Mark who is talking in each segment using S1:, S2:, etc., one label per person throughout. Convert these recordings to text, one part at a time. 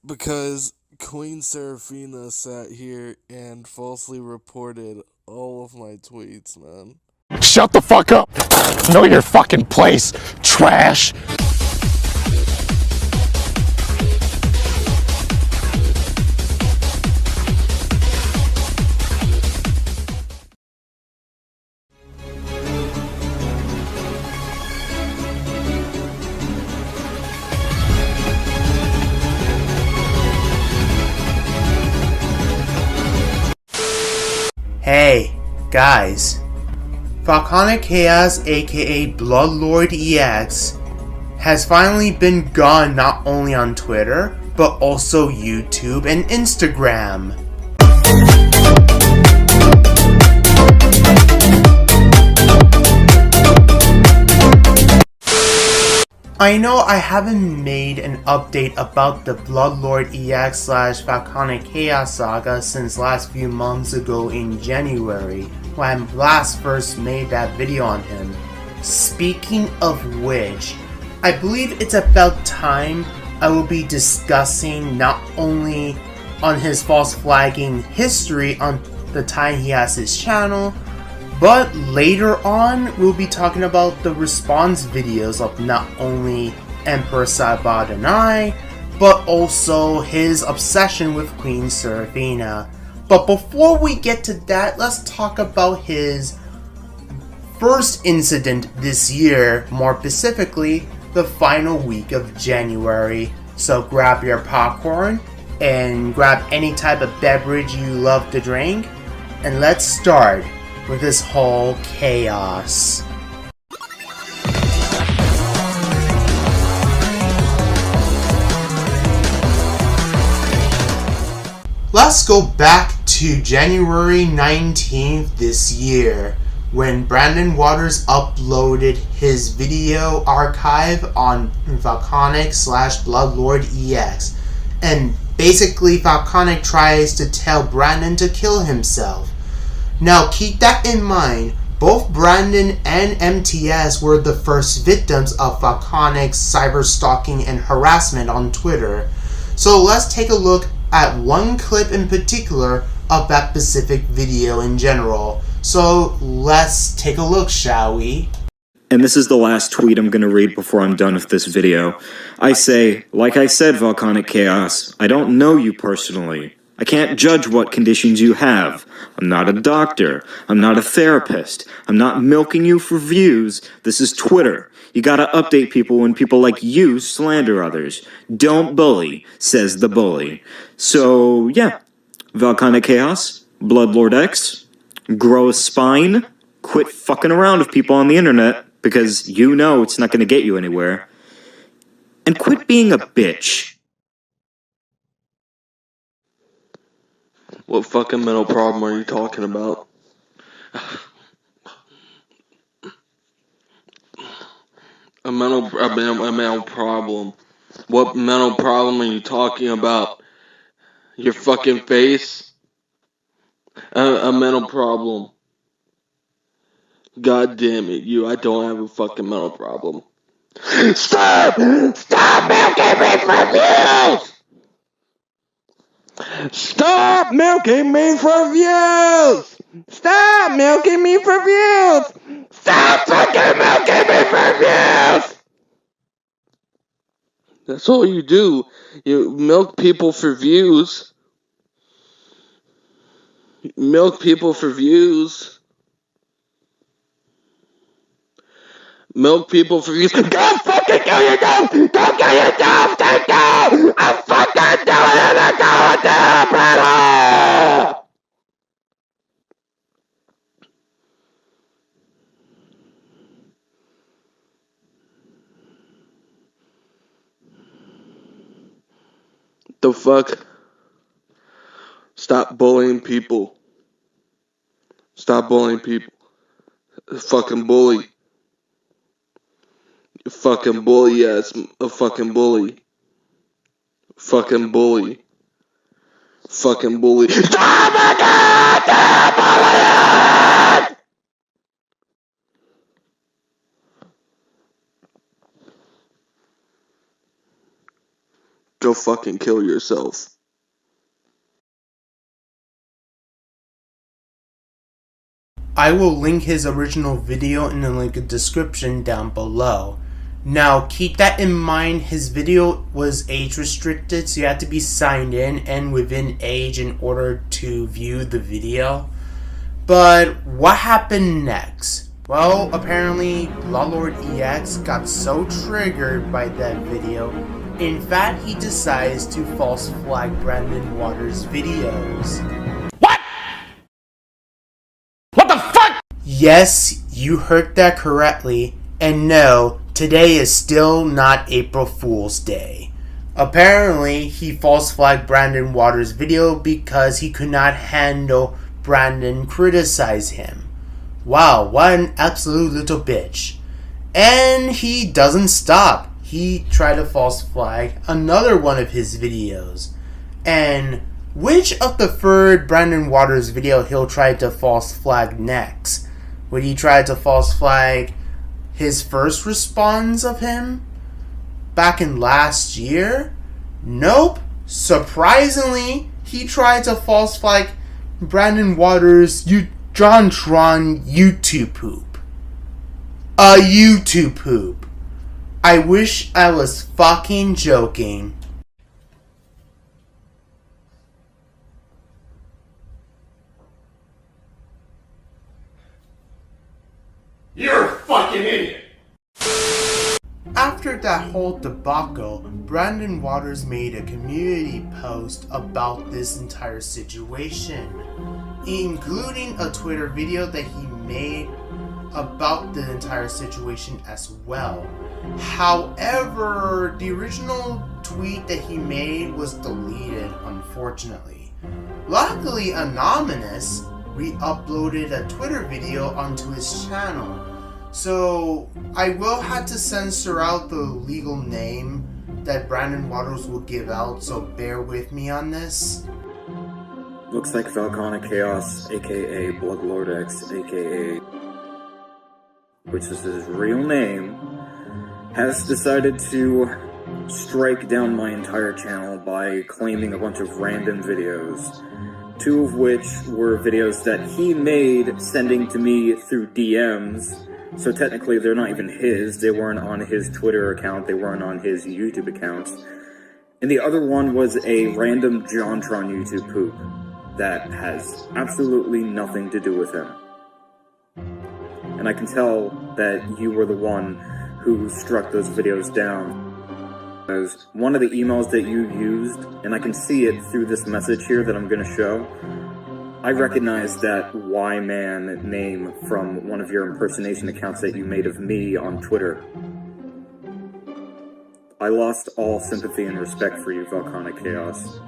S1: because Queen Serafina sat here and falsely reported all of my tweets, man.
S2: Shut the fuck up! Know your fucking place, trash!
S3: Hey, guys. Falconic Chaos, aka Bloodlord EX, has finally been gone not only on Twitter, but also YouTube and Instagram. I know I haven't made an update about the Bloodlord EX / Falconic Chaos saga since last few months ago in January, when Blast first made that video on him. Speaking of which, I believe it's about time I will be discussing not only on his false flagging history on the time he has his channel, but later on, we'll be talking about the response videos of not only Emperor Saibot and I, but also his obsession with Queen Serafina. But before we get to that, let's talk about his first incident this year, more specifically, the final week of January. So grab your popcorn and grab any type of beverage you love to drink, and let's start with this whole chaos. Let's go back to January 19th this year, when Brandon Waters uploaded his video archive on Falconic / Bloodlord EX, and basically Falconic tries to tell Brandon to kill himself. Now keep that in mind, both Brandon and MTS were the first victims of Falconic's cyberstalking and harassment on Twitter. So let's take a look at one clip in particular of that specific video in general. So let's take a look, shall we?
S4: And this is the last tweet I'm going to read before I'm done with this video. I say, like I said, Falconic Chaos, I don't know you personally. I can't judge what conditions you have. I'm not a doctor. I'm not a therapist. I'm not milking you for views. This is Twitter. You gotta update people when people like you slander others. Don't bully, says the bully. So, yeah. Falconic Chaos, Bloodlord X, grow a spine, quit fucking around with people on the internet, because you know it's not gonna get you anywhere. And quit being a bitch.
S5: What fucking mental problem are you talking about? A mental problem. What mental problem are you talking about? Your fucking face? A mental problem. God damn it, I don't have a fucking mental problem. Stop! Stop milking me for views! Stop milking me for views! Stop milking me for views! Stop fucking milking me for views! That's all you do. You milk people for views. Milk people for views. Milk people for views. Go fucking kill yourself! Go kill yourself! Take no! I'm fucking doing it! I'm going to prison! The fuck? Stop bullying people. Stop bullying people. Fucking bully. Fucking bully ass. A fucking bully. Fucking bully. Fucking bully. Stop my goddamn bullying! go fucking kill yourself.
S3: I will link his original video in the link description down below. Now keep that in mind, his video was age restricted, so you have to be signed in and within age in order to view the video. But what happened next? Well, apparently Bloodlord EX got so triggered by that video, in fact he decides to false flag Brandon Waters' videos.
S2: What the fuck?
S3: Yes, you heard that correctly, and no, today is still not April Fool's Day. Apparently, he false flagged Brandon Waters' video because he could not handle Brandon criticize him. Wow, what an absolute little bitch. And he doesn't stop. He tried to false flag another one of his videos. And which of the third Brandon Waters video he'll try to false flag next? Would he try to false flag his first response of him back in last year? Nope. Surprisingly, he tried to false flag Brandon Waters' JonTron YouTube poop. A YouTube poop. I wish I was fucking joking.
S2: You're a fucking idiot.
S3: After that whole debacle, Brandon Waters made a community post about this entire situation, including a Twitter video that he made about the entire situation as well. However, the original tweet that he made was deleted, unfortunately. Luckily, Anonymous re-uploaded a Twitter video onto his channel, so I will have to censor out the legal name that Brandon Waters will give out, so bear with me on this.
S4: Looks like Falconic Chaos, aka Bloodlord X, aka, which is his real name, has decided to strike down my entire channel by claiming a bunch of random videos. Two of which were videos that he made sending to me through DMs. So technically they're not even his, they weren't on his Twitter account, they weren't on his YouTube accounts. And the other one was a random JonTron YouTube poop that has absolutely nothing to do with him. And I can tell that you were the one who struck those videos down. As one of the emails that you used, and I can see it through this message here that I'm going to show, I recognize that Y-Man name from one of your impersonation accounts that you made of me on Twitter. I lost all sympathy and respect for you, Falconic Chaos.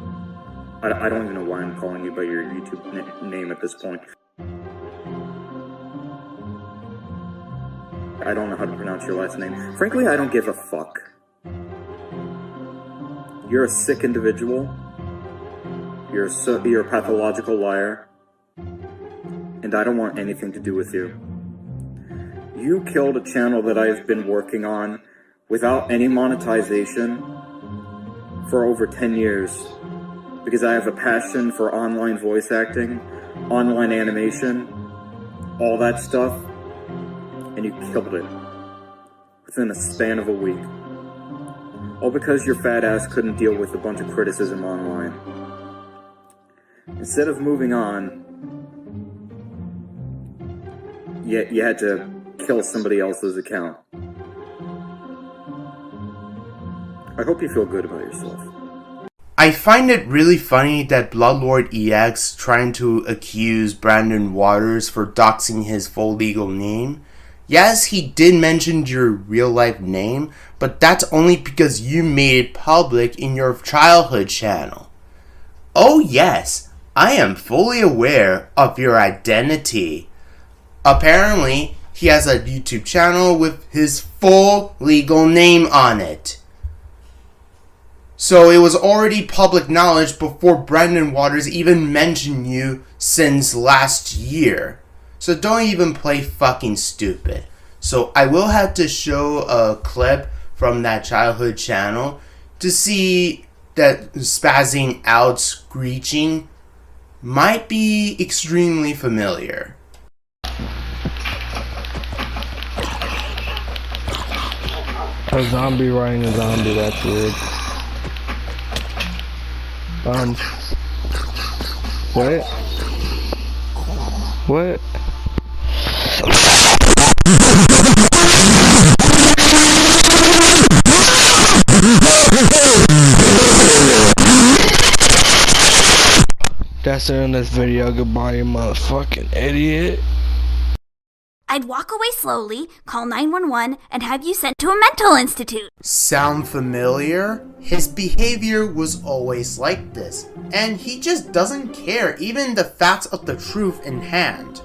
S4: I don't even know why I'm calling you by your YouTube name at this point. I don't know how to pronounce your last name. Frankly, I don't give a fuck. You're a sick individual. You're a pathological liar. And I don't want anything to do with you. You killed a channel that I've been working on without any monetization for over 10 years. Because I have a passion for online voice acting, online animation, all that stuff. And you killed it within a span of a week. All because your fat ass couldn't deal with a bunch of criticism online. Instead of moving on, you had to kill somebody else's account. I hope you feel good about yourself.
S3: I find it really funny that Bloodlord EX trying to accuse Brandon Waters for doxing his full legal name. Yes, he did mention your real life name, but that's only because you made it public in your childhood channel. Oh yes, I am fully aware of your identity. Apparently, he has a YouTube channel with his full legal name on it. So it was already public knowledge before Brandon Waters even mentioned you since last year. So don't even play fucking stupid. So I will have to show a clip from that childhood channel to see that spazzing out screeching might be extremely familiar.
S1: A zombie riding a zombie, that's weird. What? What? That's it in this video. Goodbye, you motherfucking idiot.
S6: I'd walk away slowly, call 911, and have you sent to a mental institute.
S3: Sound familiar? His behavior was always like this, and he just doesn't care, even the facts of the truth in hand.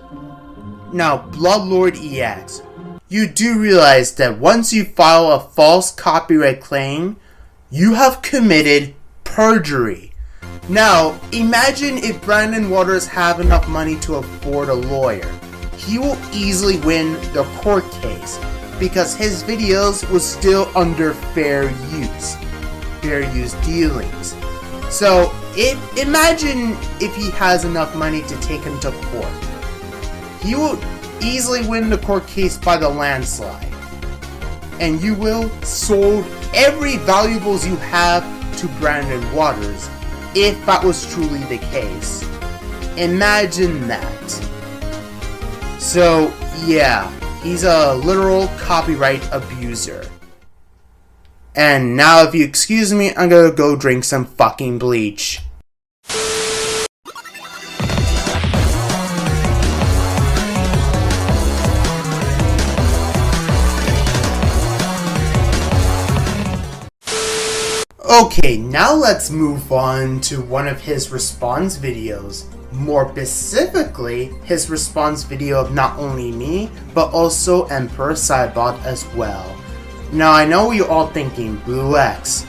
S3: Now, Bloodlord EX, you do realize that once you file a false copyright claim, you have committed perjury. Now, imagine if Brandon Waters have enough money to afford a lawyer. He will easily win the court case because his videos was still under fair use dealings. So imagine if he has enough money to take him to court. He will easily win the court case by the landslide. And you will sold every valuables you have to Brandon Waters if that was truly the case. Imagine that. So, yeah, he's a literal copyright abuser. And now, if you excuse me, I'm gonna go drink some fucking bleach. Okay, now let's move on to one of his response videos. More specifically, his response video of not only me, but also Emperor Saibot as well. Now I know you're all thinking, BlueX,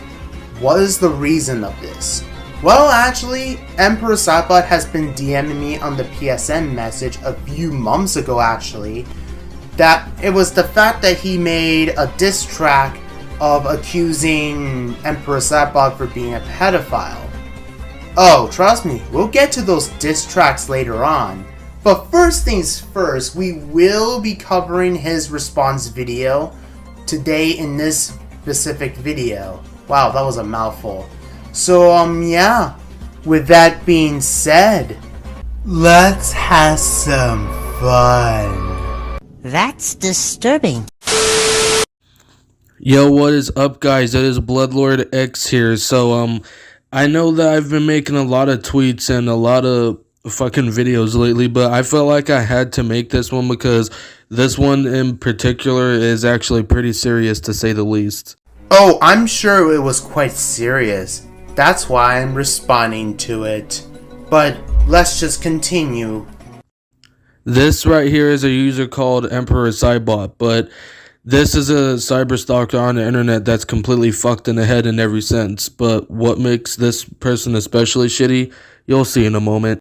S3: what is the reason of this? Well, actually, Emperor Saibot has been DMing me on the PSN message a few months ago actually, that it was the fact that he made a diss track of accusing Emperor Saibot for being a pedophile. Oh, trust me, we'll get to those diss tracks later on. But first things first, we will be covering his response video today in this specific video. Wow, that was a mouthful. So, yeah, with that being said, let's have some fun.
S7: That's disturbing.
S1: Yo, what is up, guys? It is Bloodlord X here. So, I know that I've been making a lot of tweets and a lot of fucking videos lately, but I felt like I had to make this one because this one in particular is actually pretty serious, to say the least.
S3: Oh, I'm sure it was quite serious. That's why I'm responding to it. But let's just continue.
S1: This right here is a user called Emperor Saibot, but this is a cyber stalker on the internet that's completely fucked in the head in every sense. But what makes this person especially shitty, you'll see in a moment.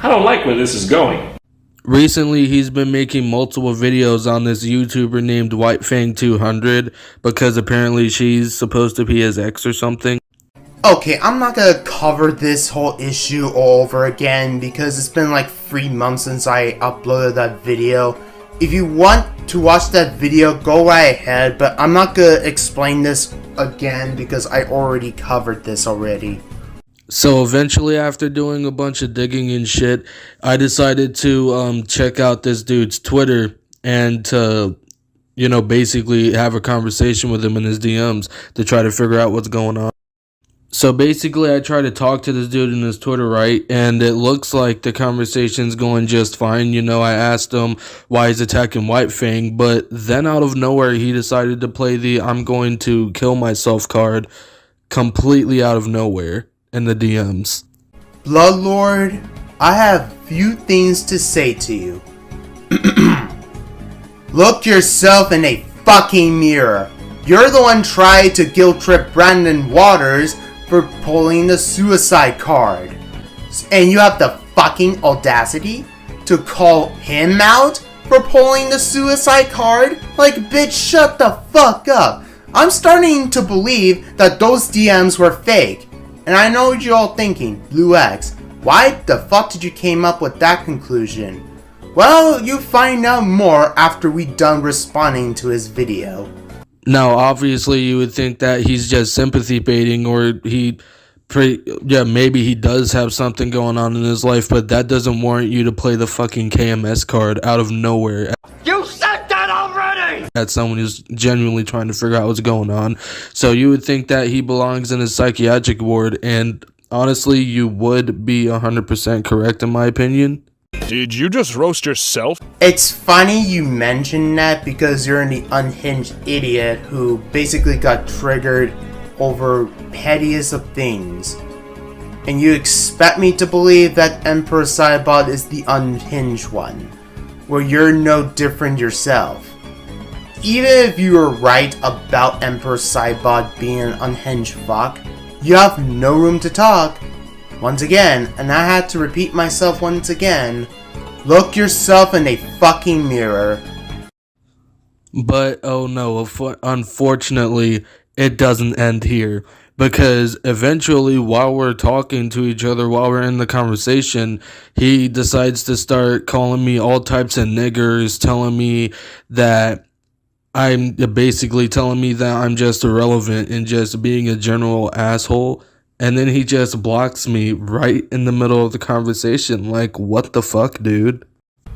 S8: I don't like where this is going.
S1: Recently, he's been making multiple videos on this YouTuber named WhiteFang200 because apparently she's supposed to be his ex or something.
S3: Okay, I'm not gonna cover this whole issue all over again because it's been like 3 months since I uploaded that video. If you want to watch that video, go right ahead, but I'm not gonna explain this again because I already covered this already.
S1: So eventually, after doing a bunch of digging and shit, I decided to check out this dude's Twitter and to, basically have a conversation with him in his DMs to try to figure out what's going on. So basically, I tried to talk to this dude in his Twitter, right? And it looks like the conversation's going just fine. I asked him why he's attacking White Fang, but then out of nowhere, he decided to play the I'm going to kill myself card completely out of nowhere in the DMs.
S3: Bloodlord, I have few things to say to you. Look yourself in a fucking mirror. You're the one trying to guilt trip Brandon Waters for pulling the suicide card. And you have the fucking audacity to call him out for pulling the suicide card? Like, bitch, shut the fuck up. I'm starting to believe that those DMs were fake. And I know what you're all thinking, BlueX, why the fuck did you came up with that conclusion? Well, you'll find out more after we done responding to his video.
S1: Now, obviously, you would think that he's just sympathy baiting, or maybe he does have something going on in his life, but that doesn't warrant you to play the fucking KMS card out of nowhere.
S9: You said that already!
S1: At someone who's genuinely trying to figure out what's going on. So you would think that he belongs in a psychiatric ward, and honestly, you would be 100% correct in my opinion.
S2: Did you just roast yourself?
S3: It's funny you mention that because you're the unhinged idiot who basically got triggered over pettiest of things. And you expect me to believe that Emperor Saibot is the unhinged one, where you're no different yourself. Even if you were right about Emperor Saibot being an unhinged fuck, you have no room to talk. Once again, and I had to repeat myself once again, look yourself in a fucking mirror.
S1: But, oh no, unfortunately, it doesn't end here. Because eventually, while we're talking to each other, while we're in the conversation, he decides to start calling me all types of niggers, telling me that I'm just irrelevant and just being a general asshole. And then he just blocks me right in the middle of the conversation. Like, what the fuck, dude?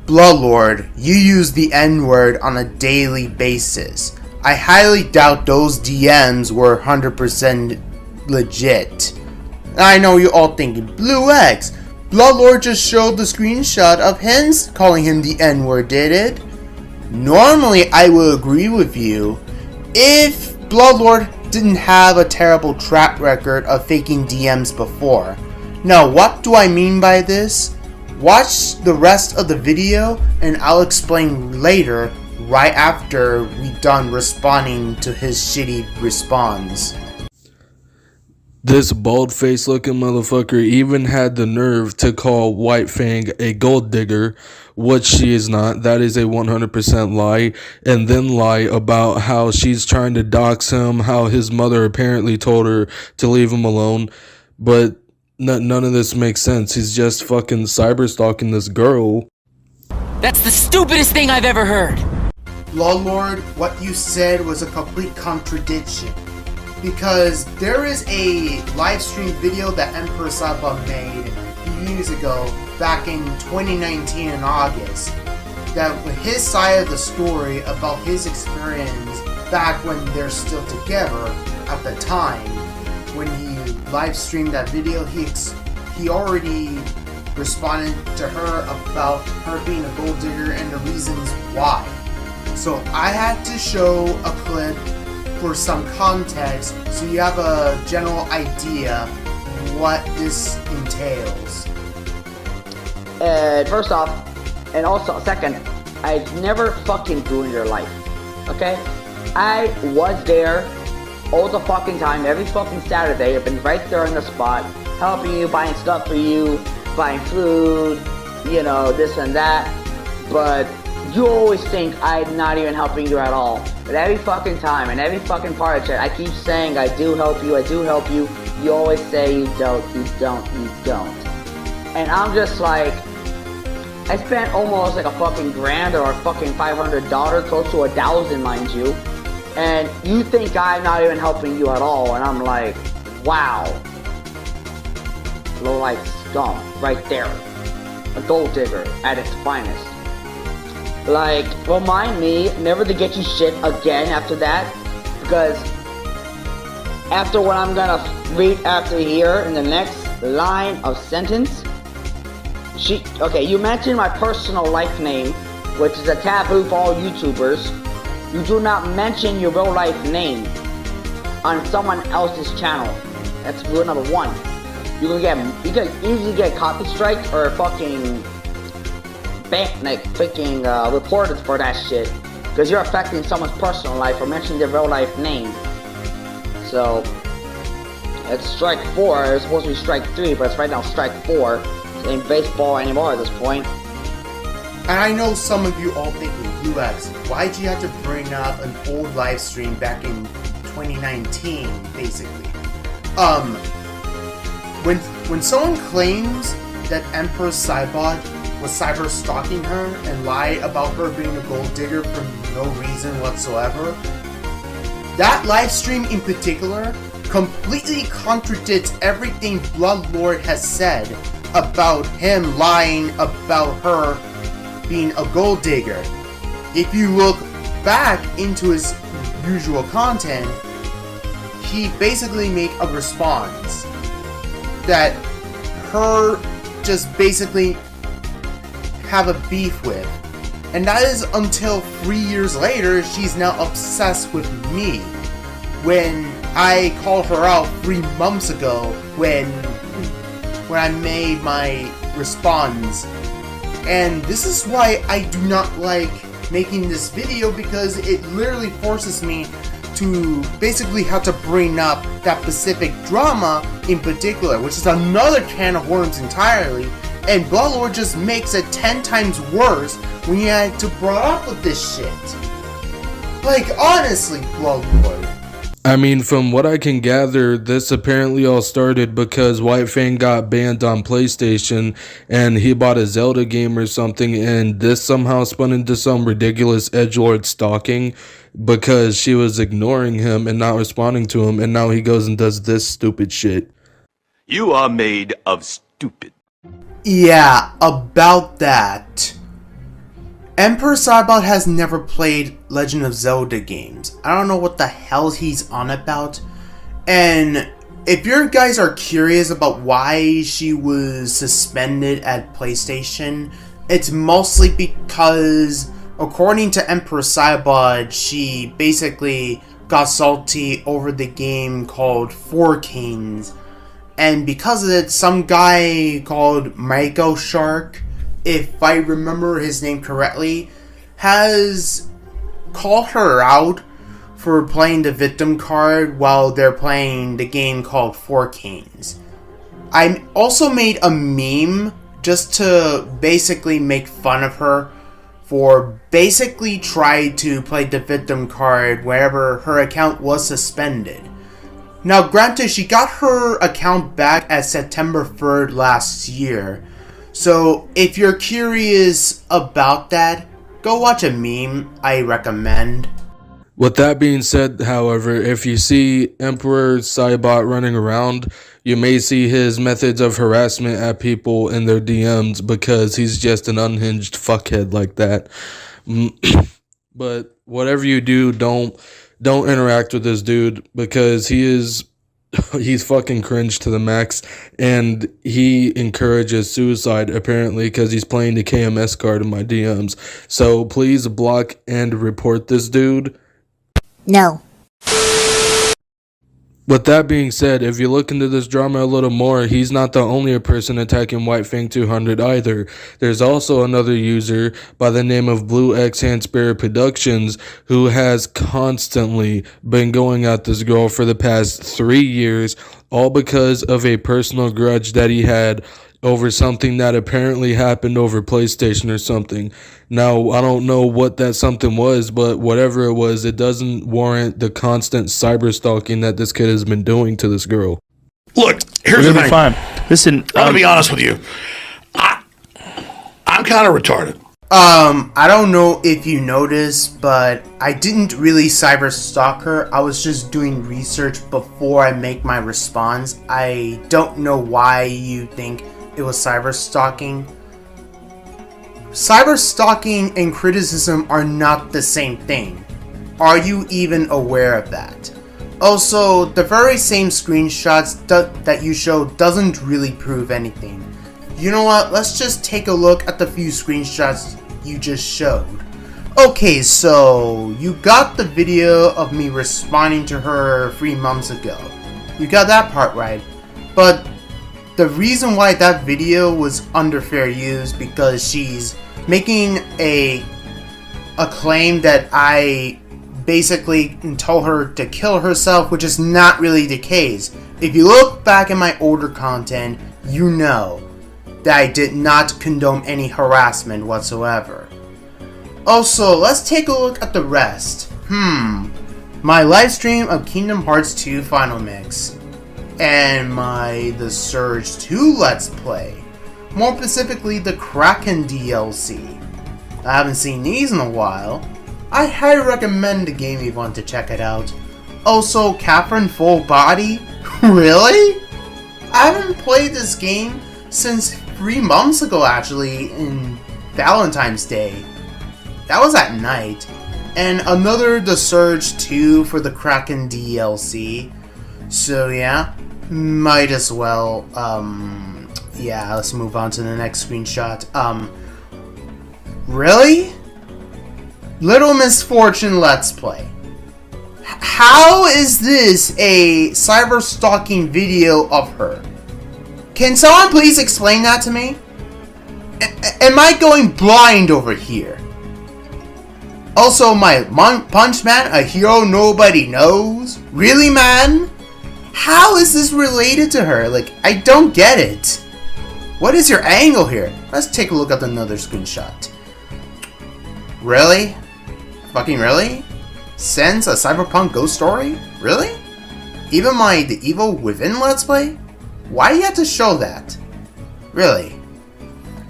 S3: Bloodlord, you use the N-word on a daily basis. I highly doubt those DMs were 100% legit. I know you're all thinking, BlueX, Bloodlord just showed the screenshot of him calling him the N-word, did it? Normally, I will agree with you if Bloodlord didn't have a terrible track record of faking DMs before. Now, what do I mean by this? Watch the rest of the video and I'll explain later, right after we done responding to his shitty response.
S1: This bald-faced looking motherfucker even had the nerve to call White Fang a gold digger, which she is not. That is a 100% lie. And then lie about how she's trying to dox him, how his mother apparently told her to leave him alone. But none of this makes sense. He's just fucking cyberstalking this girl.
S9: That's the stupidest thing I've ever heard!
S3: Bloodlord, what you said was a complete contradiction. Because there is a live stream video that Emperor Saibot made a few years ago, back in 2019 in August, that with his side of the story about his experience back when they're still together at the time, when he live streamed that video, he already responded to her about her being a gold digger and the reasons why. So I had to show a clip for some context so you have a general idea what this entails.
S10: First off, and also second, I've never fucking ruined your life, okay? I was there all the fucking time, every fucking Saturday. I've been right there on the spot, helping you, buying stuff for you, buying food, you know, this and that, but you always think I'm not even helping you at all. But every fucking time, and every fucking part of it, I keep saying I do help you, you always say you don't. And I'm just like, I spent almost like a fucking grand or a fucking $500, close to $1,000, mind you. And you think I'm not even helping you at all, and I'm like, wow. Low life scum, right there. A gold digger at its finest. Like, remind me never to get you shit again after that, because after what I'm gonna read after here in the next line of sentence, you mentioned my personal life name, which is a taboo for all YouTubers. You do not mention your real life name on someone else's channel. That's rule number one. You can easily get copy strike or fucking reported for that shit, because you're affecting someone's personal life or mentioning their real life name. So it's strike 4. It's supposed to be strike 3, but it's right now strike 4. It ain't baseball anymore at this point.
S3: And I know some of you all thinking, BlueX, why'd you have to bring up an old live stream back in 2019, basically. When someone claims that Empress Saibot was cyber stalking her and lied about her being a gold digger for no reason whatsoever, that live stream in particular completely contradicts everything Bloodlord has said about him lying about her being a gold digger. If you look back into his usual content, he basically made a response that her just basically have a beef with. And that is until 3 years later, she's now obsessed with me. When I called her out 3 months ago when I made my response. And this is why I do not like making this video, because it literally forces me to basically have to bring up that specific drama in particular, which is another can of worms entirely, and Bloodlord just makes it 10 times worse when you had to brought up with this shit. Like, honestly, Bloodlord.
S1: I mean, from what I can gather, this apparently all started because White Fang got banned on PlayStation and he bought a Zelda game or something, and this somehow spun into some ridiculous edgelord stalking because she was ignoring him and not responding to him, and now he goes and does this stupid shit.
S11: You are made of stupid.
S3: Yeah, about that. Emperor Saibot has never played Legend of Zelda games. I don't know what the hell he's on about. And if you guys are curious about why she was suspended at PlayStation, it's mostly because, according to Emperor Saibot, she basically got salty over the game called Four Kings. And because of it, some guy called Maiko Shark, if I remember his name correctly, has called her out for playing the victim card while they're playing the game called Four Kings. I also made a meme just to basically make fun of her for basically trying to play the victim card wherever her account was suspended. Now granted, she got her account back at September 3rd last year. So if you're curious about that, go watch a meme I recommend.
S1: With that being said, however, if you see Emperor Saibot running around, you may see his methods of harassment at people in their DMs because he's just an unhinged fuckhead like that. But whatever you do, don't interact with this dude because he's fucking cringe to the max, and he encourages suicide apparently because he's playing the KMS card in my DMs. So please block and report this dude.
S7: No.
S1: With that being said, if you look into this drama a little more, he's not the only person attacking White Fang 200 either. There's also another user by the name of BlueX HandSpirit Productions who has constantly been going at this girl for the past 3 years, all because of a personal grudge that he had over something that apparently happened over PlayStation or something. Now, I don't know what that something was, but whatever it was, it doesn't warrant the constant cyber stalking that this kid has been doing to this girl.
S2: Look, here's the thing.
S12: Fine. Listen,
S2: I'm gonna be honest with you. I'm kind of retarded.
S3: I don't know if you noticed, but I didn't really cyber stalk her. I was just doing research before I make my response. I don't know why you think it was cyber stalking. Cyber stalking and criticism are not the same thing. Are you even aware of that? Also, the very same screenshots that you showed doesn't really prove anything. You know what? Let's just take a look at the few screenshots you just showed. Okay, so you got the video of me responding to her 3 months ago. You got that part right. But the reason why that video was under fair use because she's making a claim that I basically told her to kill herself, which is not really the case. If you look back at my older content, you know that I did not condone any harassment whatsoever. Also, let's take a look at the rest. my live stream of Kingdom Hearts 2 Final Mix, and my The Surge 2 Let's Play, more specifically the Kraken DLC. I haven't seen these in a while. I highly recommend the game if you want to check it out. Also, Catherine Full Body? Really? I haven't played this game since 3 months ago actually, in Valentine's Day. That was at night. And another The Surge 2 for the Kraken DLC. So yeah, might as well, yeah, let's move on to the next screenshot. Really? Little Misfortune Let's Play. How is this a cyber stalking video of her? Can someone please explain that to me? Am I going blind over here? Also, my Punch Man, a hero nobody knows? Really, man? How is this related to her? Like, I don't get it. What is your angle here? Let's take a look at another screenshot. Really? Fucking really? Sense a cyberpunk ghost story? Really? Even the Evil Within Let's Play? Why do you have to show that? Really?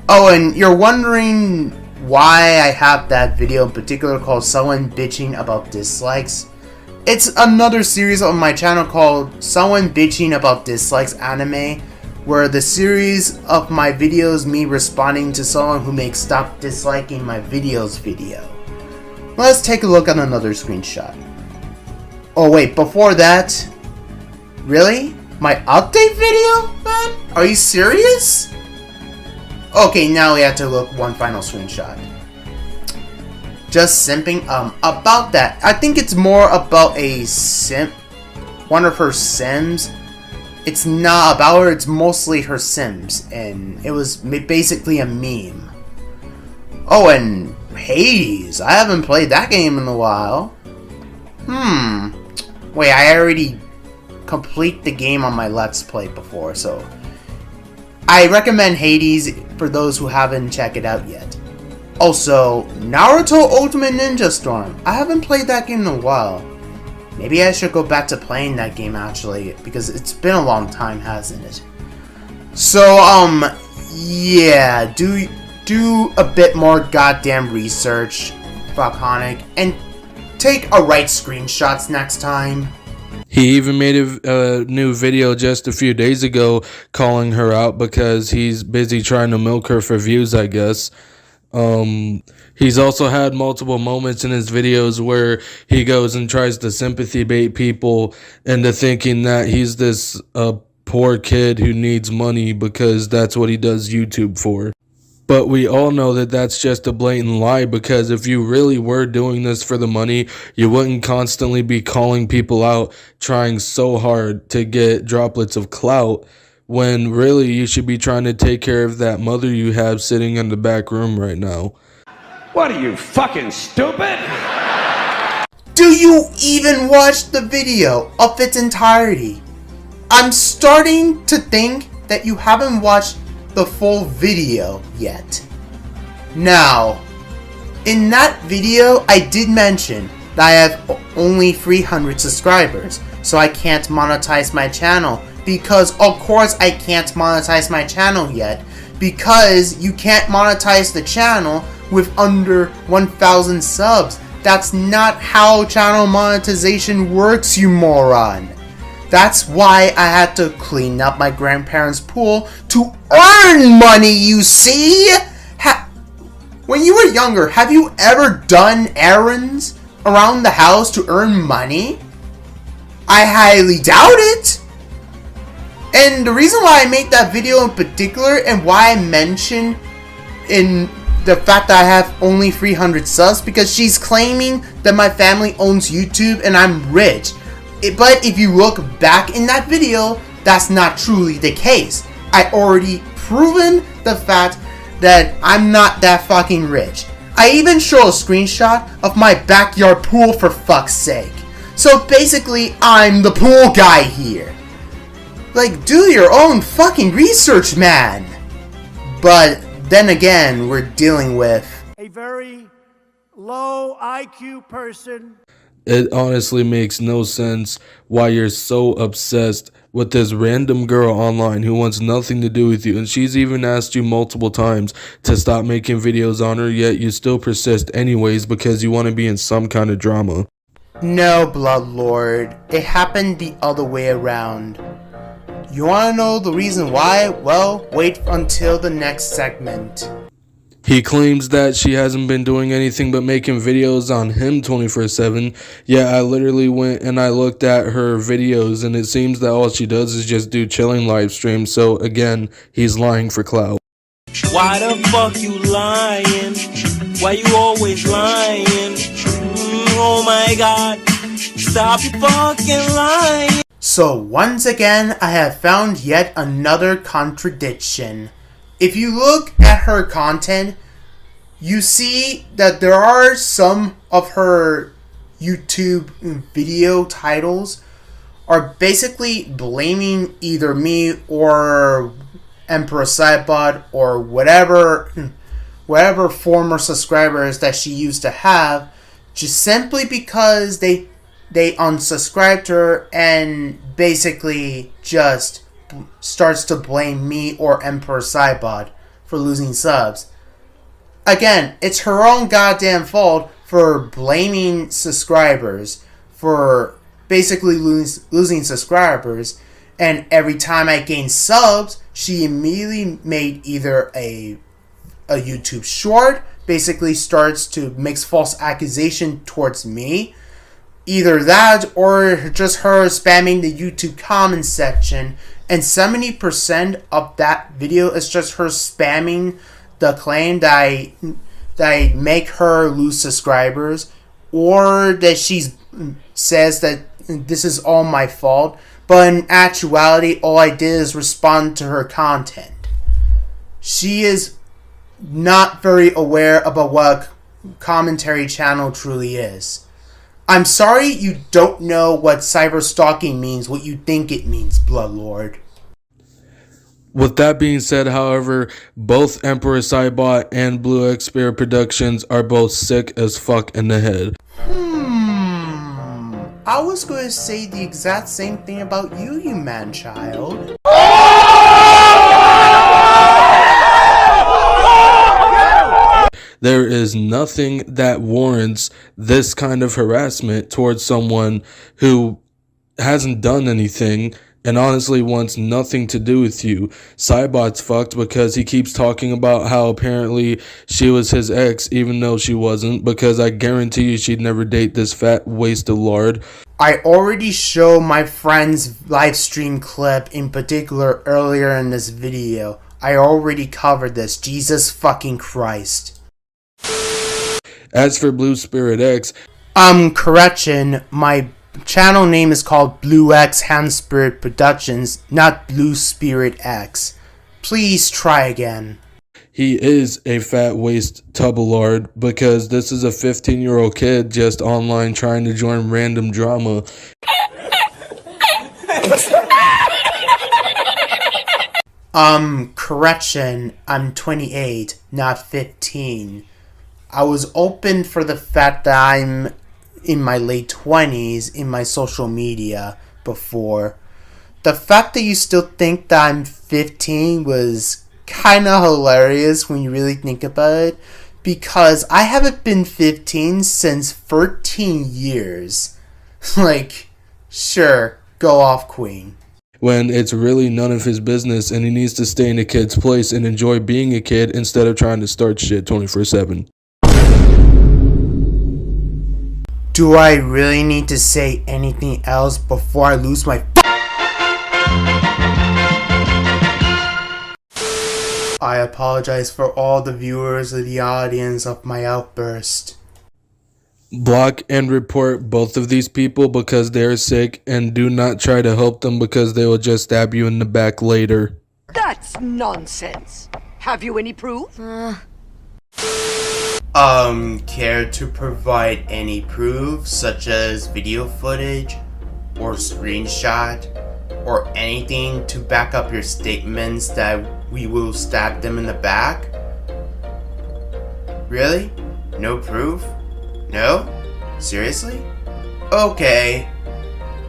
S3: Oh, and you're wondering why I have that video in particular called Someone Bitching About Dislikes? It's another series on my channel called Someone Bitching About Dislikes Anime, where the series of my videos me responding to someone who makes Stop Disliking My Videos video. Let's take a look at another screenshot. Oh wait, before that? Really? My update video, man? Are you serious? Okay, now we have to look one final screenshot. Just simping, about that. I think it's more about a sim, one of her sims. It's not about her, it's mostly her sims, and it was basically a meme. Oh, and Hades. I haven't played that game in a while. Wait, I already complete the game on my Let's Play before, so I recommend Hades for those who haven't checked it out yet. Also, Naruto Ultimate Ninja Storm. I haven't played that game in a while. Maybe I should go back to playing that game actually, because it's been a long time, hasn't it? So, yeah, do a bit more goddamn research, Falconic, and take a right screenshots next time.
S1: He even made a new video just a few days ago calling her out because he's busy trying to milk her for views, I guess. He's also had multiple moments in his videos where he goes and tries to sympathy bait people into thinking that he's this poor kid who needs money because that's what he does YouTube for. But we all know that that's just a blatant lie, because if you really were doing this for the money, you wouldn't constantly be calling people out, trying so hard to get droplets of clout, when really you should be trying to take care of that mother you have sitting in the back room right now.
S8: What are you, fucking stupid?
S3: Do you even watch the video of its entirety? I'm starting to think that you haven't watched the full video yet. Now, in that video, I did mention that I have only 300 subscribers, so I can't monetize my channel, because of course I can't monetize my channel yet, because you can't monetize the channel with under 1,000 subs. That's not how channel monetization works, you moron. That's why I had to clean up my grandparents' pool to earn money, you see? When you were younger, have you ever done errands around the house to earn money? I highly doubt it. And the reason why I made that video in particular, and why I mentioned in the fact that I have only 300 subs, because she's claiming that my family owns YouTube and I'm rich. But if you look back in that video, that's not truly the case. I already proven the fact that I'm not that fucking rich. I even show a screenshot of my backyard pool, for fuck's sake. So basically, I'm the pool guy here. Like, do your own fucking research, man. But then again, we're dealing with
S12: a very low IQ person.
S1: It honestly makes no sense why you're so obsessed with this random girl online who wants nothing to do with you, and she's even asked you multiple times to stop making videos on her, yet you still persist anyways because you want to be in some kind of drama.
S3: No, Bloodlord. It happened the other way around. You wanna know the reason why? Well, wait until the next segment.
S1: He claims that she hasn't been doing anything but making videos on him 24/7. Yeah, I literally went and I looked at her videos, and it seems that all she does is just do chilling live streams. So again, he's lying for clout.
S12: Why the fuck you lying? Why you always lying? Oh my god, stop your fucking lying.
S3: So once again, I have found yet another contradiction. If you look at her content, you see that there are some of her YouTube video titles are basically blaming either me or Emperor Saibot or whatever former subscribers that she used to have, just simply because they unsubscribed her and basically just starts to blame me or Emperor Saibot for losing subs. Again, it's her own goddamn fault for blaming subscribers, for basically losing subscribers, and every time I gain subs, she immediately made either a YouTube short, basically starts to mix false accusation towards me, either that or just her spamming the YouTube comment section, and 70% of that video is just her spamming the claim that I make her lose subscribers, or that she says that this is all my fault, but in actuality all I did is respond to her content. She is not very aware about what a commentary channel truly is. I'm sorry you don't know what cyber stalking means, what you think it means, Bloodlord.
S1: With that being said, however, both Emperor Saibot and BlueX HandSpirit Productions are both sick as fuck in the head.
S3: I was going to say the exact same thing about you, you man-child.
S1: There is nothing that warrants this kind of harassment towards someone who hasn't done anything and honestly wants nothing to do with you. Saibot's fucked because he keeps talking about how apparently she was his ex even though she wasn't, because I guarantee you she'd never date this fat wasted lord.
S3: I already showed my friend's live stream clip in particular earlier in this video. I already covered this. Jesus fucking Christ.
S1: As for Blue Spirit X,
S3: correction, my channel name is called BlueX HandSpirit Productions, not Blue Spirit X. Please try again.
S1: He is a fat waste tubblard because this is a 15-year-old kid just online trying to join random drama.
S3: Correction, I'm 28, not 15. I was open for the fact that I'm in my late 20s in my social media before. The fact that you still think that I'm 15 was kind of hilarious when you really think about it, because I haven't been 15 since 13 years. Like, sure, go off, Queen.
S1: When it's really none of his business and he needs to stay in a kid's place and enjoy being a kid instead of trying to start shit 24/7.
S3: Do I really need to say anything else before I lose my I apologize for all the viewers of the audience of my outburst.
S1: Block and report both of these people because they're sick, and do not try to help them because they will just stab you in the back later.
S13: That's nonsense. Have you any proof?
S3: Care to provide any proof, such as video footage, or screenshot, or anything to back up your statements that we will stab them in the back? Really? No proof? No? Seriously? Okay.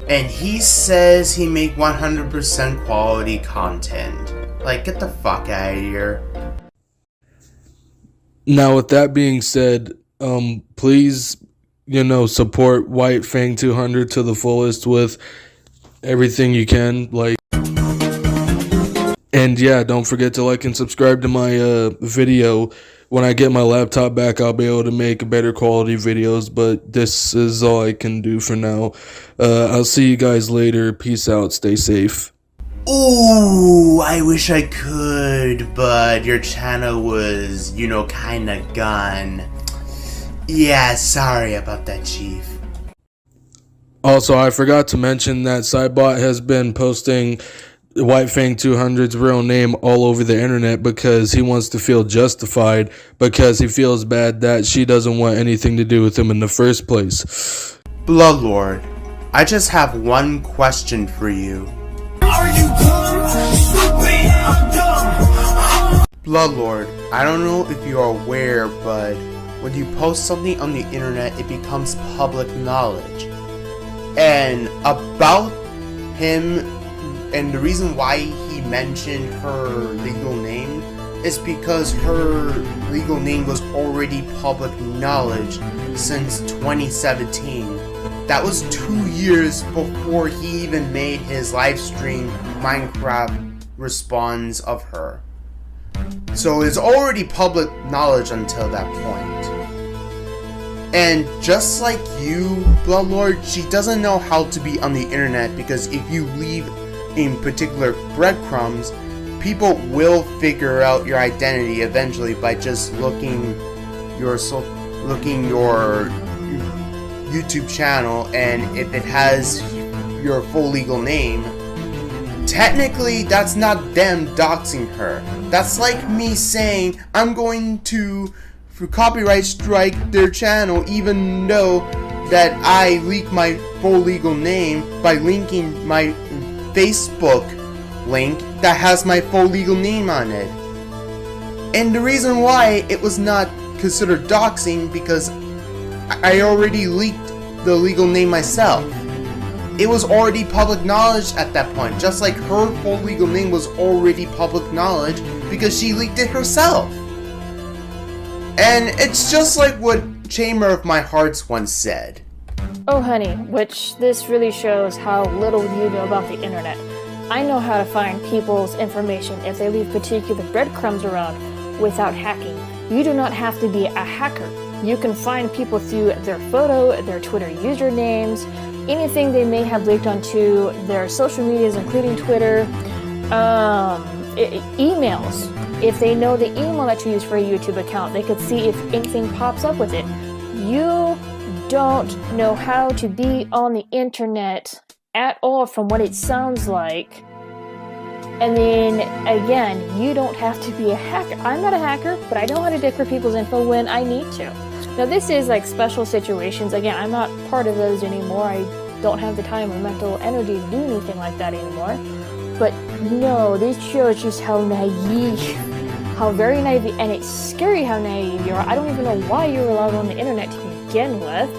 S3: And he says he make 100% quality content. Like, get the fuck out of here.
S1: Now, with that being said, please, support White Fang 200 to the fullest with everything you can. And yeah, don't forget to like and subscribe to my video. When I get my laptop back, I'll be able to make better quality videos, but this is all I can do for now. I'll see you guys later. Peace out. Stay safe.
S3: Ooh, I wish I could, but your channel was, kinda gone. Yeah, sorry about that, Chief.
S1: Also, I forgot to mention that Saibot has been posting White Fang 200's real name all over the internet because he wants to feel justified, because he feels bad that she doesn't want anything to do with him in the first place.
S3: Bloodlord, I just have one question for you.
S12: Are you dumb? Stupid, I'm dumb.
S3: Bloodlord, I don't know if you are aware, but when you post something on the internet, it becomes public knowledge. And about him, and the reason why he mentioned her legal name is because her legal name was already public knowledge since 2017. That was 2 years before he even made his live stream Minecraft response of her. So it's already public knowledge until that point. And just like you, Bloodlord, she doesn't know how to be on the internet, because if you leave in particular breadcrumbs, people will figure out your identity eventually by just looking your YouTube channel, and if it has your full legal name, technically that's not them doxing her. That's like me saying I'm going to copyright strike their channel even though that I leak my full legal name by linking my Facebook link that has my full legal name on it. And the reason why it was not considered doxing, because I already leaked the legal name myself. It was already public knowledge at that point, just like her full legal name was already public knowledge because she leaked it herself. And it's just like what Chamber of My Hearts once said.
S14: Oh honey, which this really shows how little you know about the internet. I know how to find people's information if they leave particular breadcrumbs around without hacking. You do not have to be a hacker. You can find people through their photo, their Twitter usernames, anything they may have leaked onto their social medias, including Twitter, emails. If they know the email that you use for a YouTube account, they could see if anything pops up with it. You don't know how to be on the internet at all from what it sounds like. And then again, you don't have to be a hacker. I'm not a hacker, but I know how to decrypt people's info when I need to. Now this is like special situations. Again, I'm not part of those anymore. I don't have the time or mental energy to do anything like that anymore. But no, this shows just how naive, how very naive, and it's scary how naive you are. I don't even know why you're allowed on the internet to begin with.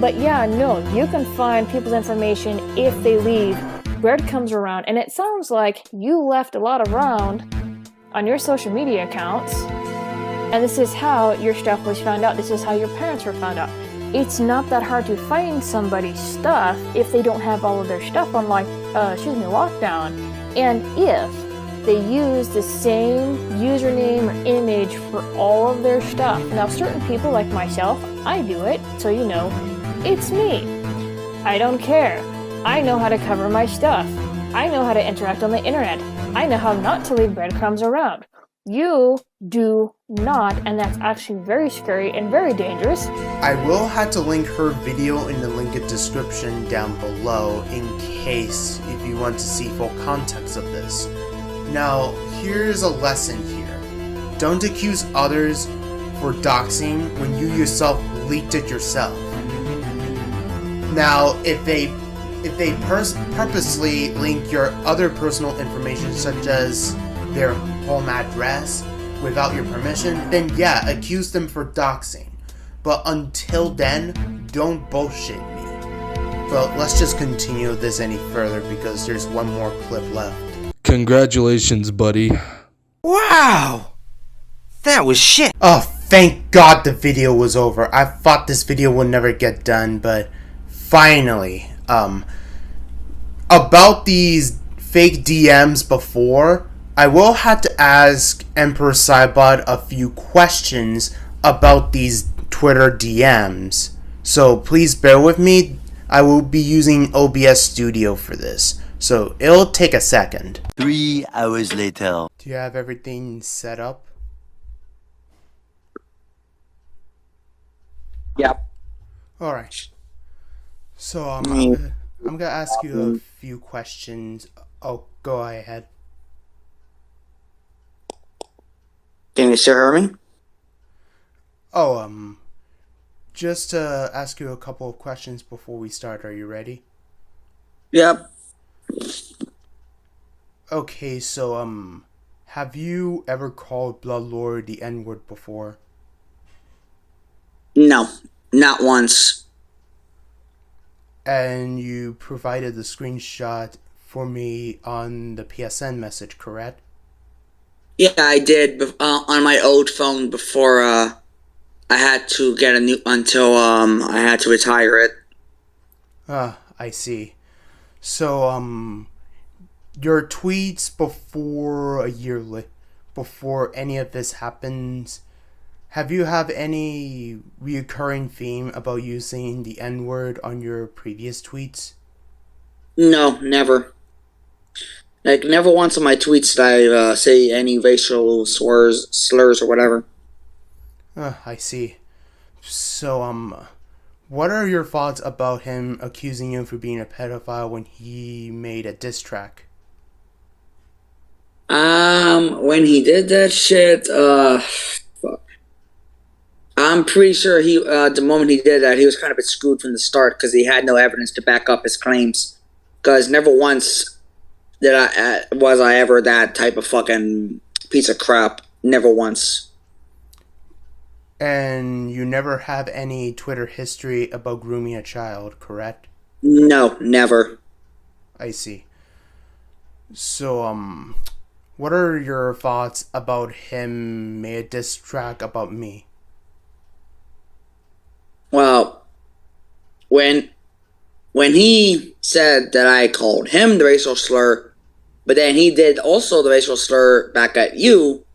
S14: But yeah, no, you can find people's information if they leave breadcrumbs around, and it sounds like you left a lot around on your social media accounts, and this is how your stuff was found out. This is how your parents were found out. It's not that hard to find somebody's stuff if they don't have all of their stuff on lockdown, and if they use the same username or image for all of their stuff. Now certain people like myself, I do it, so you know, it's me. I don't care. I know how to cover my stuff. I know how to interact on the internet. I know how not to leave breadcrumbs around. You do not, and that's actually very scary and very dangerous.
S3: I will have to link her video in the link in description down below in case if you want to see full context of this. Now, here's a lesson here. Don't accuse others for doxing when you yourself leaked it yourself. Now, if they purposely link your other personal information, such as their home address, without your permission, then yeah, accuse them for doxing. But until then, don't bullshit me. Well, let's just continue this any further because there's one more clip left.
S1: Congratulations, buddy.
S15: Wow! That was shit.
S3: Oh, thank God the video was over. I thought this video would never get done, but finally. About these fake DMs before, I will have to ask Emperor Saibot a few questions about these Twitter DMs. So please bear with me. I will be using OBS Studio for this. So it'll take a second.
S16: 3 hours later.
S3: Do you have everything set up?
S10: Yep.
S3: Alright. So I'm gonna ask you a few questions. Oh, go ahead.
S10: Can you still hear me?
S3: Oh, just to ask you a couple of questions before we start. Are you ready?
S10: Yep.
S3: Okay, so, have you ever called Bloodlord the N-word before?
S10: No, not once.
S3: And you provided the screenshot for me on the PSN message, correct?
S10: Yeah, I did on my old phone before I had to get a new until I had to retire it.
S3: I see. So your tweets before before any of this happens, have you have any reoccurring theme about using the N-word on your previous tweets?
S10: No, never. Like, never once in my tweets did I say any racial slurs or whatever.
S3: I see. So, what are your thoughts about him accusing you for being a pedophile when he made a diss track?
S10: When he did that shit, fuck. I'm pretty sure the moment he did that, he was kind of a bit screwed from the start because he had no evidence to back up his claims. Because never once was I ever that type of fucking piece of crap. Never once.
S3: And you never have any Twitter history about grooming a child, correct?
S10: No, never.
S3: I see. So, what are your thoughts about him made a diss track about me?
S10: Well, when he said that I called him the racial slur, but then he did also the racial slur back at you,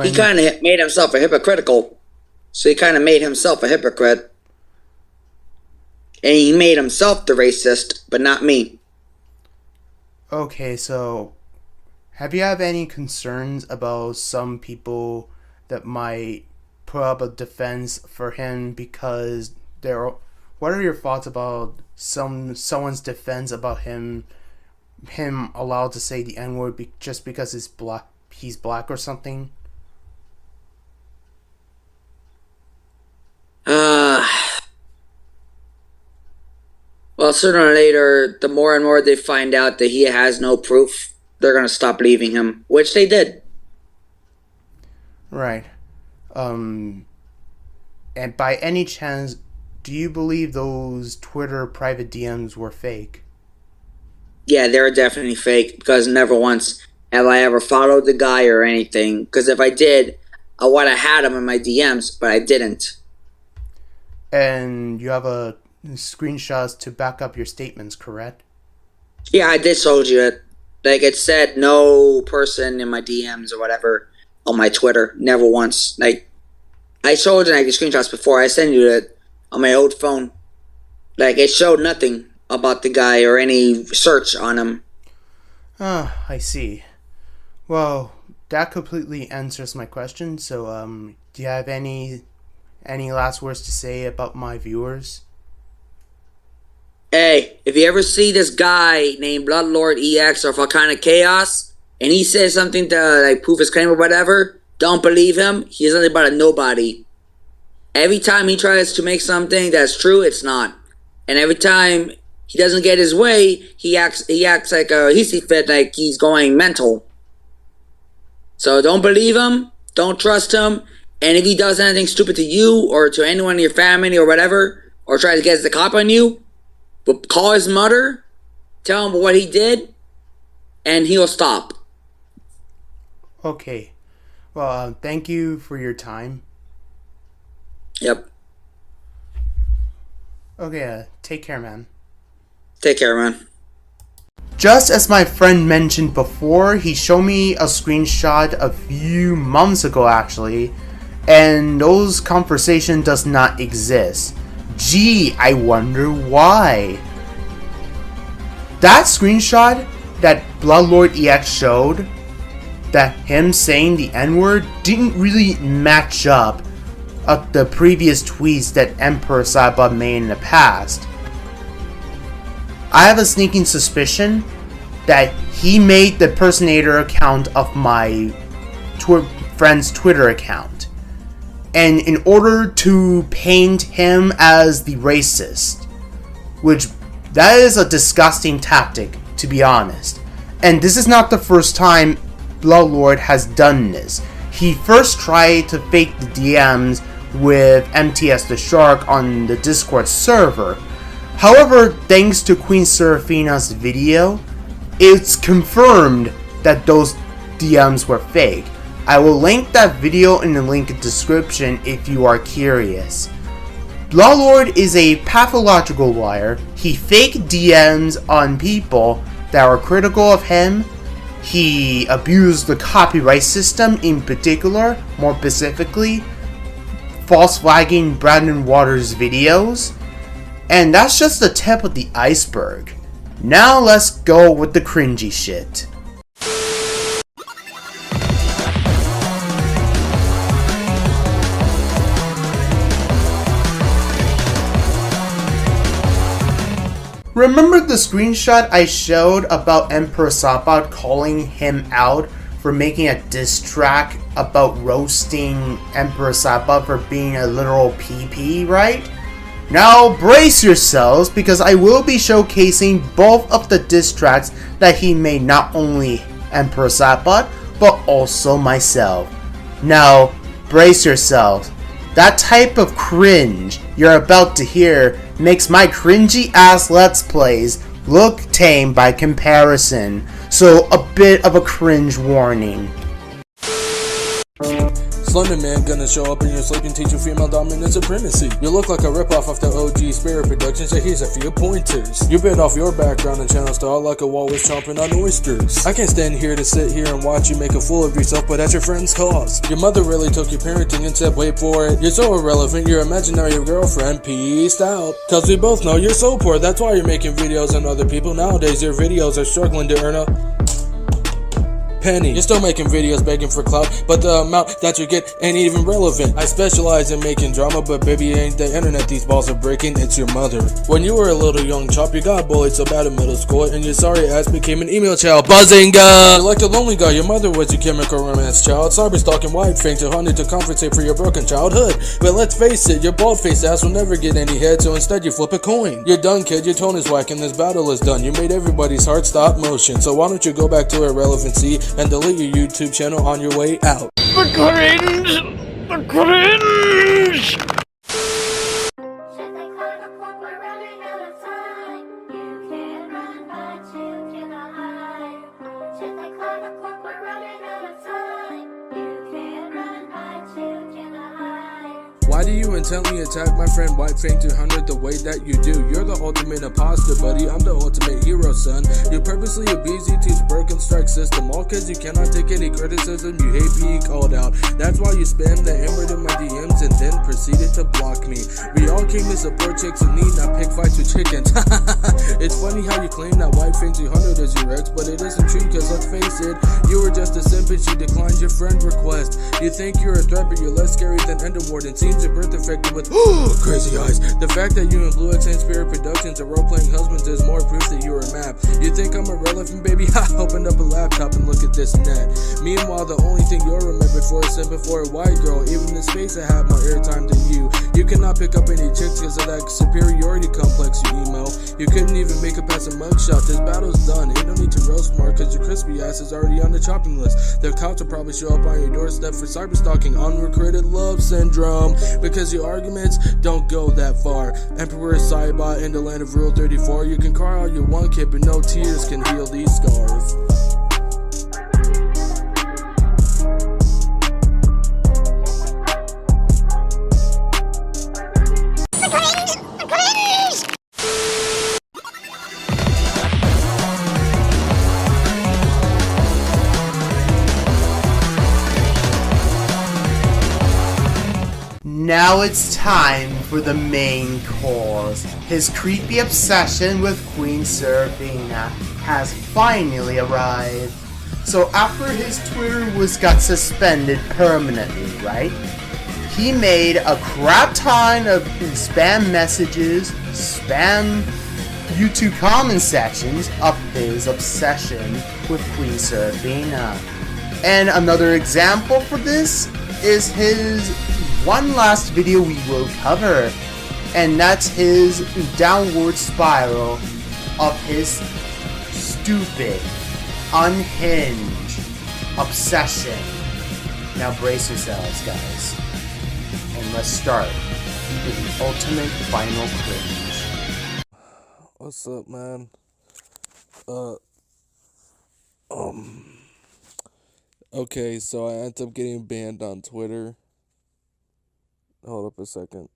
S10: he kind of made himself a hypocritical. So he kind of made himself a hypocrite. And he made himself the racist, but not me.
S3: Okay, so have you have any concerns about some people that might put up a defense for him because what are your thoughts about someone's defense about him allowed to say the N-word just because he's black or something?
S10: Well, sooner or later, the more and more they find out that he has no proof, they're going to stop leaving him, which they did.
S3: Right. And by any chance, do you believe those Twitter private DMs were fake?
S10: Yeah, they're definitely fake, because never once have I ever followed the guy or anything. Because if I did, I would have had him in my DMs, but I didn't.
S3: And you have screenshots to back up your statements, correct?
S10: Yeah, I did show you it. Like, it said no person in my DMs or whatever on my Twitter. Never once. Like, I showed you the screenshots before. I sent you it on my old phone. Like, it showed nothing about the guy or any search on him.
S3: I see. Well, that completely answers my question. So, do you have any last words to say about my viewers?
S10: Hey, if you ever see this guy named Bloodlord EX or Falconic Chaos, and he says something to like prove his claim or whatever, don't believe him. He's nothing but a nobody. Every time he tries to make something that's true, it's not. And every time he doesn't get his way, he acts like a hissy fit, like he's going mental. So don't believe him, don't trust him, and if he does anything stupid to you or to anyone in your family or whatever, or tries to get the cop on you, but call his mother, tell him what he did, and he'll stop.
S3: Okay. Well, thank you for your time.
S10: Yep.
S3: Okay, take care, man.
S10: Take care, man.
S3: Just as my friend mentioned before, he showed me a screenshot a few months ago actually, and those conversation does not exist. Gee, I wonder why. That screenshot that Bloodlord EX showed, that him saying the N-word didn't really match up of the previous tweets that Emperor Saibot made in the past. I have a sneaking suspicion that he made the impersonator account of my friend's Twitter account, and in order to paint him as the racist, which that is a disgusting tactic, to be honest. And this is not the first time Bloodlord has done this. He first tried to fake the DMs with MTS the Shark on the Discord server. However, thanks to Queen Seraphina's video, it's confirmed that those DMs were fake. I will link that video in the link description if you are curious. Bloodlord is a pathological liar. He faked DMs on people that were critical of him. He abused the copyright system in particular, more specifically, false flagging Brandon Waters' videos. And that's just the tip of the iceberg. Now let's go with the cringy shit. Remember the screenshot I showed about Emperor Saibot calling him out for making a diss track about roasting Emperor Saibot for being a literal PP, right? Now brace yourselves, because I will be showcasing both of the diss tracks that he made, not only Emperor Saibot, but also myself. Now brace yourselves. That type of cringe you're about to hear makes my cringy ass Let's Plays look tame by comparison, so a bit of a cringe warning.
S1: Slender Man gonna show up in your sleep and teach you female dominant supremacy. You look like a ripoff of the OG Spirit Productions, so here's a few pointers. You bit off your background and channel style like a walrus chomping on oysters. I can't stand here to sit here and watch you make a fool of yourself, but at your friend's cost. Your mother really took your parenting and said, wait for it. You're so irrelevant, your imaginary girlfriend peaced out. Cause we both know you're so poor, that's why you're making videos on other people. Nowadays your videos are struggling to earn a penny. You're still making videos begging for clout, but the amount that you get ain't even relevant. I specialize in making drama, but baby, it ain't the internet these balls are breaking, it's your mother. When you were a little young chop, you got bullied so bad in middle school, and your sorry ass became an email child. Buzzinga! You're like a lonely guy, your mother was your chemical romance child. Cyber stalking white fang to honey to compensate for your broken childhood. But let's face it, your bald-faced ass will never get any head, so instead you flip a coin. You're done, kid, your tone is whack and this battle is done. You made everybody's heart stop motion, so why don't you go back to irrelevancy and delete your YouTube channel on your way out.
S12: The cringe! The cringe!
S1: Why do you intently attack my friend White Fang 200 the way that you do? You're the ultimate imposter, buddy. I'm the ultimate hero, son. You purposely abuse YouTube's broken strike system, all cause you cannot take any criticism. You hate being called out. That's why you spam the N-word in my DMs and then proceeded to block me. We all came to support chicks in need, not pick fights with chickens. It's funny how you claim that White Fang 200 is your ex, but it isn't true, cause let's face it, you were just a simp and she declined your friend request. You think you're a threat, but you're less scary than Underward, and seems your birth affected with crazy eyes. The fact that you and BlueX HandSpirit Productions are role-playing husbands is more proof that you're a map. You think I'm irrelevant, baby? Ha! Open up a laptop and look at this net. Meanwhile, the only thing you're remembered for is simping for a white girl. Even in space, I have more airtime than you. You cannot pick up any chicks because of that superiority complex you emo. You couldn't even make it past a mugshot. This battle's done. Ain't no need to roast more because your crispy ass is already on the chopping list. The cops will probably show up on your doorstep for cyberstalking, unrecruited love syndrome. because your arguments don't go that far. Emperor Saibot in the land of Rule 34. You can cry all you want, kid, but no tears can heal these scars.
S3: Now it's time for the main course. His creepy obsession with Queen Seraphina has finally arrived. So after his Twitter got suspended permanently, right? He made a crap ton of spam messages, spam YouTube comment sections of his obsession with Queen Seraphina. And another example for this is his one last video we will cover, and that's his downward spiral of his stupid, unhinged obsession. Now brace yourselves, guys, and let's start with the ultimate final cringe.
S1: What's up, man? Okay, so I ended up getting banned on Twitter. Hold up a second.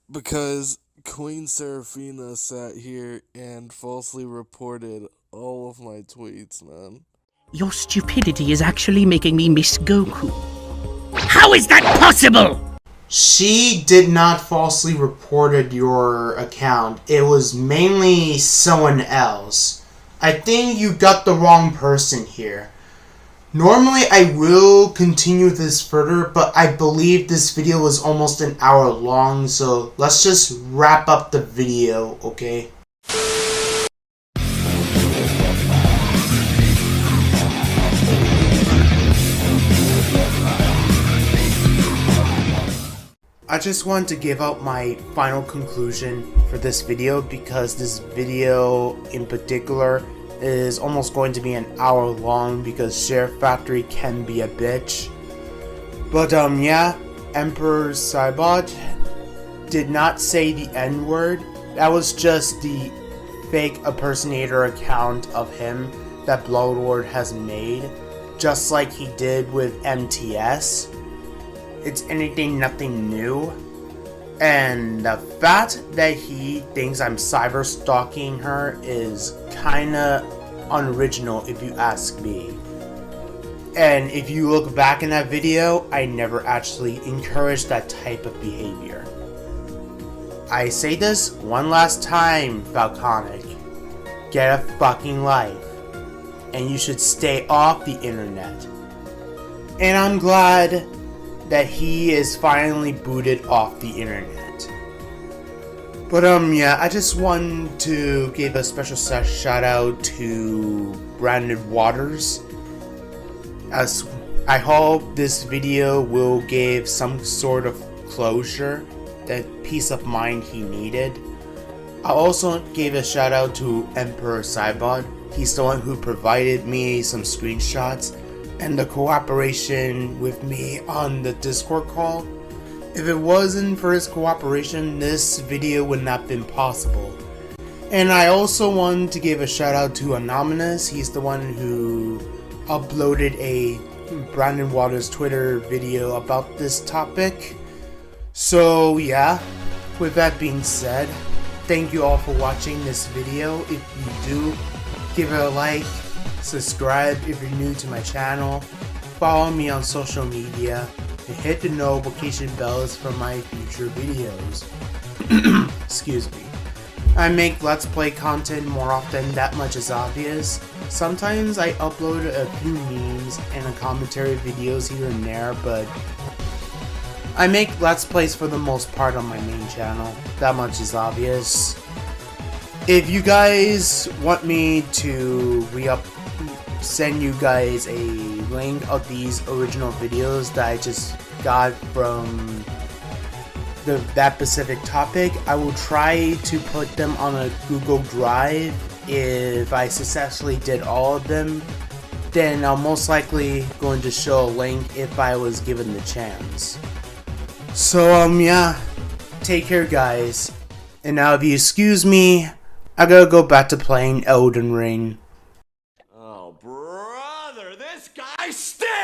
S1: Because Queen Seraphina sat here and falsely reported all of my tweets, man.
S17: Your stupidity is actually making me miss Goku. How is that possible?
S3: She did not falsely reported your account. It was mainly someone else. I think you got the wrong person here. Normally I will continue this further, but I believe this video was almost an hour long, so let's just wrap up the video, okay? I just wanted to give out my final conclusion for this video, because this video in particular is almost going to be an hour long because Share Factory can be a bitch. But yeah, Emperor Saibot did not say the N-word. That was just the fake impersonator account of him that Bloodlord has made, just like he did with MTS. It's anything, nothing new. And the fact that he thinks I'm cyber stalking her is kinda unoriginal if you ask me. And if you look back in that video, I never actually encouraged that type of behavior. I say this one last time, Falconic. Get a fucking life. And you should stay off the internet. And I'm glad that he is finally booted off the internet. But yeah, I just want to give a special shout out to Brandon Waters, as I hope this video will give some sort of closure, that peace of mind he needed. I also gave a shout out to Emperor Saibot. He's the one who provided me some screenshots and the cooperation with me on the Discord call. If it wasn't for his cooperation, this video would not have been possible. And I also want to give a shout out to Anonymous. He's the one who uploaded a Brandon Waters Twitter video about this topic. So yeah, with that being said, thank you all for watching this video. If you do, give it a like, subscribe if you're new to my channel, follow me on social media, and hit the notification bells for my future videos. Excuse me. I make Let's Play content more often, that much is obvious. Sometimes I upload a few memes and commentary videos here and there, but I make Let's Plays for the most part on my main channel, that much is obvious. If you guys want me to send you guys a link of these original videos that I just got from that specific topic, I will try to put them on a Google Drive if I successfully did all of them, then I'm most likely going to show a link if I was given the chance. So yeah, take care guys, and now if you excuse me, I gotta go back to playing Elden Ring.
S8: Oh brother, this guy stinks!